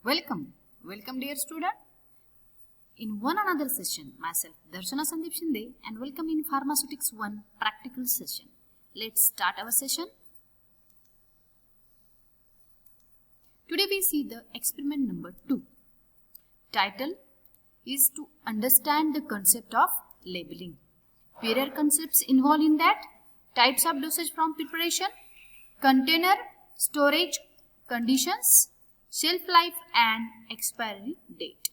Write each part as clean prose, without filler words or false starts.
Welcome dear student. In one another session, myself Darshana Sandeep Shinde and welcome in Pharmaceutics 1 practical session. Let's start our session. Today we see the experiment number 2. Title is to understand the concept of labeling. Where are concepts involved in that? Types of dosage form preparation, container, storage, conditions, shelf life and expiry date.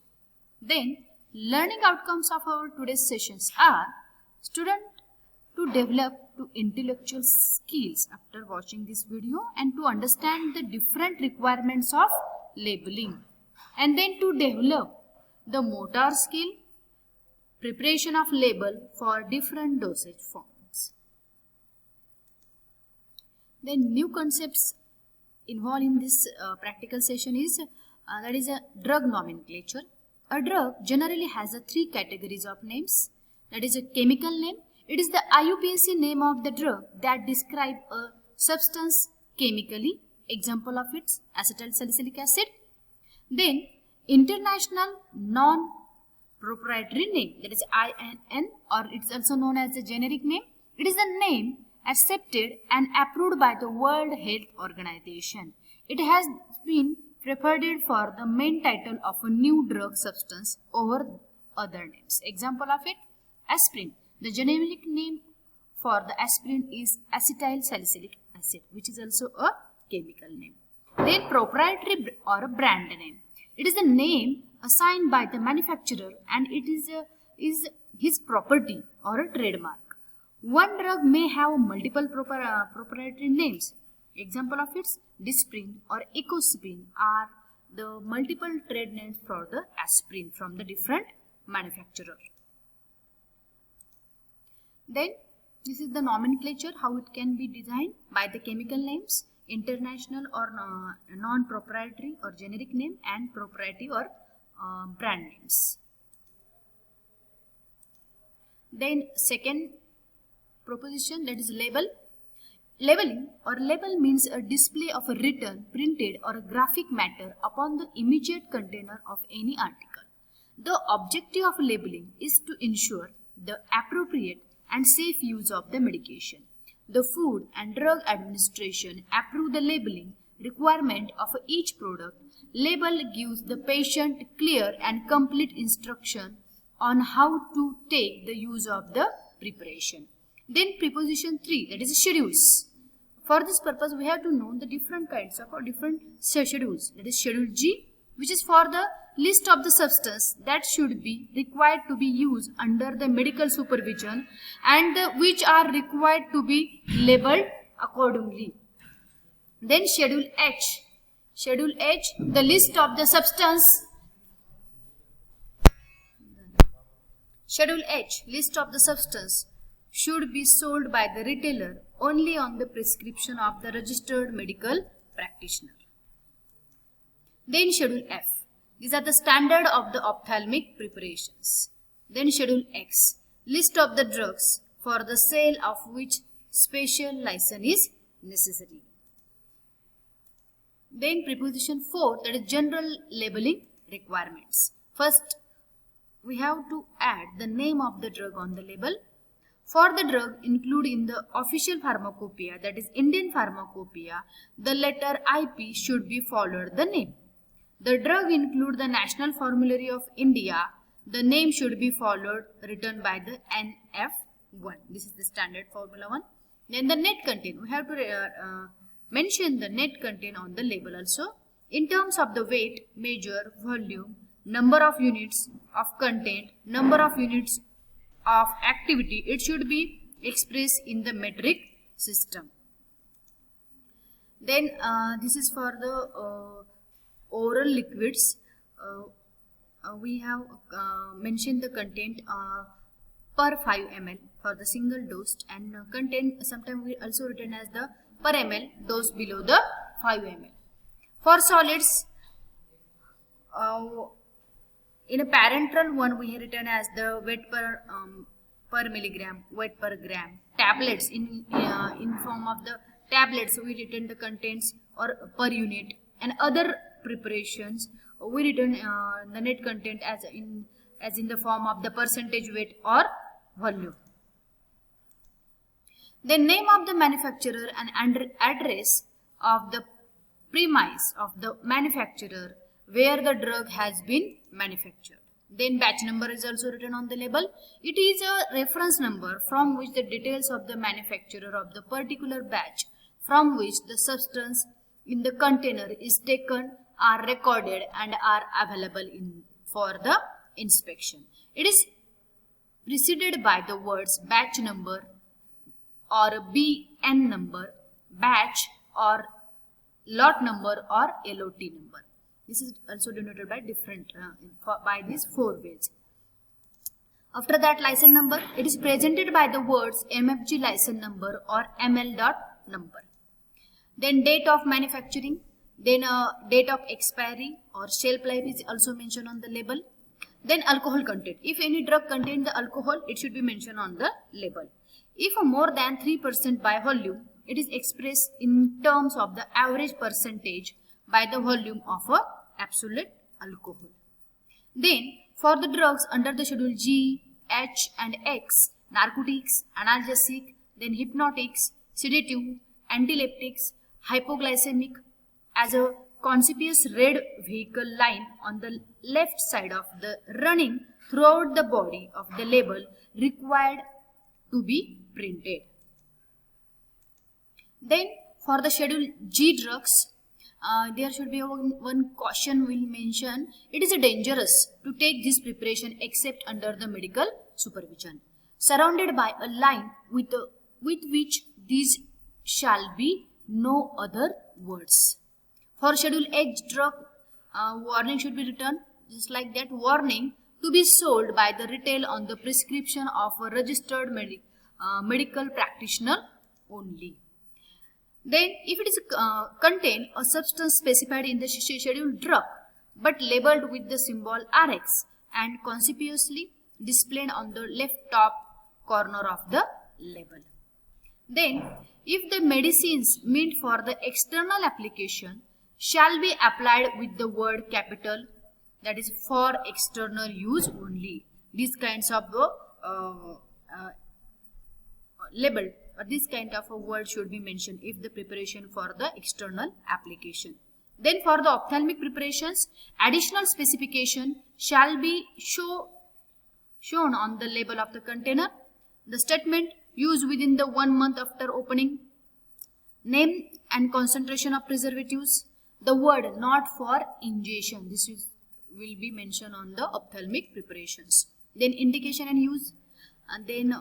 Then learning outcomes of our today's sessions are student to develop to intellectual skills after watching this video and to understand the different requirements of labeling, and then to develop the motor skill preparation of label for different dosage forms. Then new concepts involved in this practical session is that is a drug nomenclature. A drug generally has three categories of names. That is a chemical name. It is the IUPAC name of the drug that describe a substance chemically. Example of its acetyl salicylic acid. Then international non-proprietary name, that is INN, or it's also known as the generic name. It is the name accepted and approved by the World Health Organization. It has been preferred for the main title of a new drug substance over other names. Example of it, aspirin. The generic name for the aspirin is acetyl salicylic acid, which is also a chemical name. Then proprietary or a brand name. It is the name assigned by the manufacturer and it is his property or a trademark. One drug may have multiple proprietary names. Example of its Disprin or Ecosprin are the multiple trade names for the aspirin from the different manufacturer. Then this is the nomenclature, how it can be designed by the chemical names, international or non-proprietary or generic name, and proprietary or brand names. Then second proposition, that is label. Labeling or label means a display of a written, printed or a graphic matter upon the immediate container of any article. The objective of labeling is to ensure the appropriate and safe use of the medication. The Food and Drug Administration approve the labeling requirement of each product. Label gives the patient clear and complete instruction on how to take the use of the preparation. Then preposition 3, that is schedules. For this purpose, we have to know the different kinds of or different schedules. That is schedule G, which is for the list of the substance that should be required to be used under the medical supervision and which are required to be labeled accordingly. Then schedule H. Schedule H, the list of the substance. Schedule H, list of the substance should be sold by the retailer only on the prescription of the registered medical practitioner. Then schedule F. These are the standard of the ophthalmic preparations. Then schedule X. List of the drugs for the sale of which special license is necessary. Then preposition 4, that is general labeling requirements. First, we have to add the name of the drug on the label. For the drug include in the official pharmacopoeia, that is Indian pharmacopoeia, the letter IP should be followed the name. The drug include the National Formulary of India, the name should be followed written by the NF1. This is the standard Formula 1. Then the net content, we have to mention the net content on the label also. In terms of the weight, measure, volume, number of units of content, number of units of activity, it should be expressed in the metric system. Then this is for the oral liquids. We have mentioned the content per 5 ml for the single dose, and content sometimes we also written as the per ml dose below the 5 ml. For solids, in a parenteral one we have written as the weight per milligram, weight per gram. Tablets in form of the tablets we written the contents or per unit, and other preparations we return the net content as in the form of the percentage weight or volume. The name of the manufacturer and address of the premise of the manufacturer where the drug has been manufactured. Then batch number is also written on the label. It is a reference number from which the details of the manufacturer of the particular batch from which the substance in the container is taken are recorded and are available for the inspection. It is preceded by the words batch number or BN number, batch or lot number or LOT number. This is also denoted by different by these 4 ways. After that, license number, it is presented by the words MFG license number or ML dot number. Then date of manufacturing, then date of expiry or shelf life is also mentioned on the label. Then alcohol content. If any drug contains the alcohol, it should be mentioned on the label. If more than 3% by volume, it is expressed in terms of the average percentage by the volume of a absolute alcohol. Then for the drugs under the schedule G, H and X, narcotics, analgesic, then hypnotics, sedative, antileptics, hypoglycemic, as a conspicuous red vehicle line on the left side of the running throughout the body of the label required to be printed. Then for the schedule G drugs, there should be one caution will mention. It is dangerous to take this preparation except under the medical supervision, surrounded by a line with which these shall be no other words. For schedule H drug, warning should be written just like that. Warning: to be sold by the retail on the prescription of a registered medical practitioner only. Then if it is contain a substance specified in the scheduled drug but labeled with the symbol RX and conspicuously displayed on the left top corner of the label. Then if the medicines meant for the external application shall be applied with the word capital, that is for external use only. These kinds of label or this kind of a word should be mentioned if the preparation for the external application. Then for the ophthalmic preparations, additional specification shall be shown on the label of the container. The statement used within the 1 month after opening, name and concentration of preservatives, the word not for ingestion, this will be mentioned on the ophthalmic preparations. Then indication and use, and then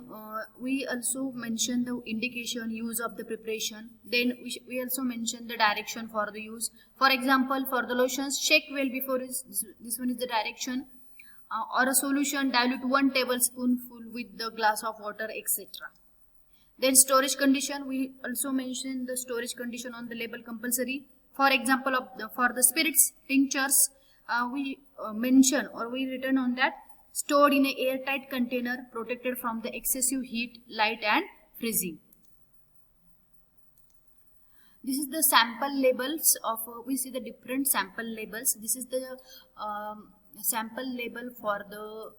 we also mention the indication use of the preparation. Then we also mention the direction for the use. For example, for the lotions, shake well before this one is the direction, or a solution, dilute 1 tablespoonful with the glass of water, etc. Then storage condition, we also mention the storage condition on the label compulsory. For example, for the spirits, tinctures, we mention or we written on that, stored in an airtight container, protected from the excessive heat, light and freezing. This is the sample labels of, we see the different sample labels. This is the sample label for the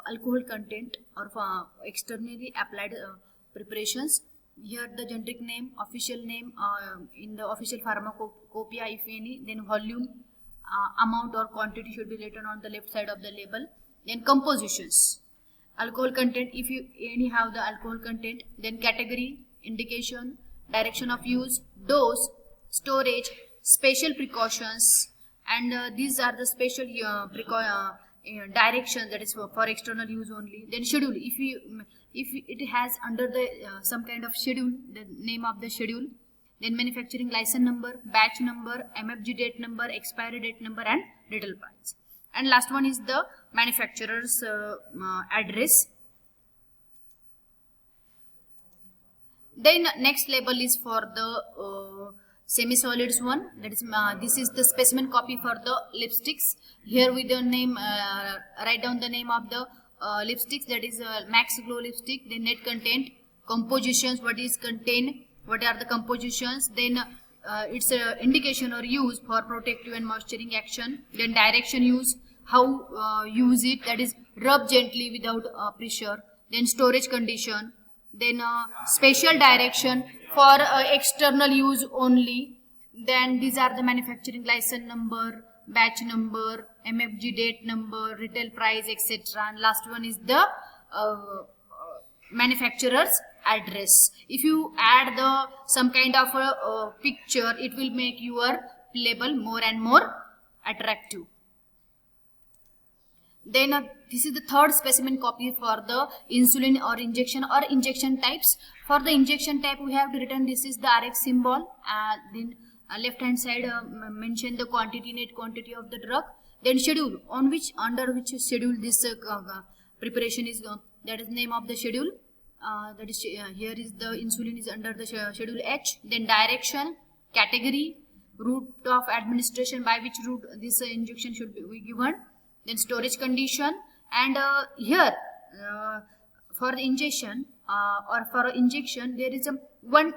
alcohol content or for externally applied preparations. Here the generic name, official name, in the official pharmacopoeia if any, then volume, amount or quantity should be written on the left side of the label. Then compositions, alcohol content, if you any have the alcohol content, then category, indication, direction of use, dose, storage, special precautions, and these are the special directions, that is for external use only. Then schedule, if it has under the some kind of schedule, the name of the schedule. Then manufacturing license number, batch number, MFG date number, expiry date number and retail price. And last one is the manufacturer's address. Then next label is for the semi-solids one, that is this is the specimen copy for the lipsticks. Here with the name, write down the name of the lipsticks, that is Max Glow lipstick. Then net content, compositions, what is contained, what are the compositions, then its indication or use for protective and moisturizing action. Then direction use, how use it, that is rub gently without pressure. Then storage condition. Then special direction for external use only. Then these are the manufacturing license number, batch number, MFG date number, retail price, etc. And last one is the manufacturer's address. If you add some kind of a picture, it will make your label more and more attractive. Then this is the third specimen copy for the insulin or injection types. For the injection type, we have to written this is the RX symbol. Then left hand side mention the quantity, net quantity of the drug. Then schedule, under which schedule this preparation is, that is name of the schedule. That is here is the insulin is under the schedule H. Then direction, category, route of administration, by which route this injection should be given. Then storage condition, and here for the injection or for injection there is one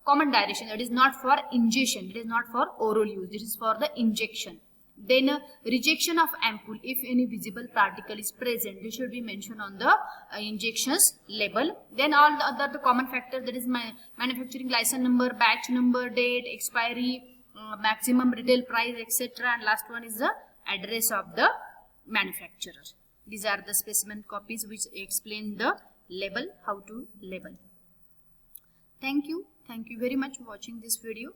common direction, that is not for ingestion, it is not for oral use, this is for the injection. Then rejection of ampoule, if any visible particle is present, this should be mentioned on the injections label. Then all the other common factors, that is my manufacturing license number, batch number, date, expiry, maximum retail price, etc. And last one is the address of the manufacturer. These are the specimen copies which explain the label, how to label. Thank you very much for watching this video.